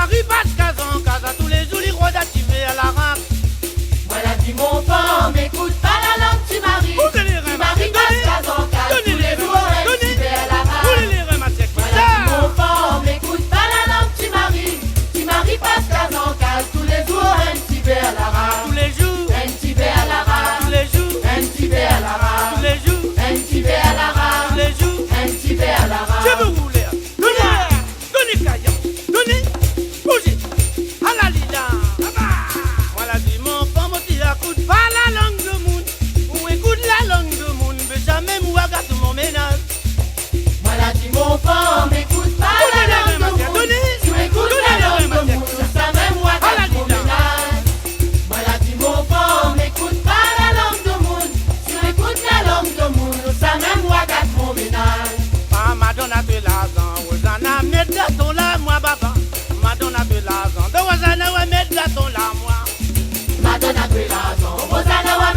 marie passe casan, casa tous les jours, les rois d'activer à la race. Voilà dit mon femme, écoute pas la langue, tu maries. Tu maries passe casan, casa tous les jours, activé à la race. Voilà dit mon femme, écoute pas la langue, tu maries passe casan, casa tous les jours, activé à la race. Tous les jours, activé à la race. tous les jours, activé à la race. tous les jours, activé à la race. tous les jours, activé à la race. je veux rouler. Donnez caillon, donnez, bougez, à la lila. Voilà dit mon femme, tu écoutes pas la langue de monde, ou écoute la langue de monde, mais jamais moi gâte mon ménage. Voilà dit mon femme, écoute pas la langue de monde. Tu écoutes la langue de monde, ça même moi gâte mon ménage. Voilà dit mon femme, écoute pas la langue de monde. Tu écoutes la langue de monde, ça même moi gâte mon ménage. Ah, Madonna de l'argent, Rosanna, mets gâteau là, moi, papa. Madonna de l'argent, de Rosanna, ouais, mets gâteau là, moi. Madonna de l'argent, Rosanna, ouais,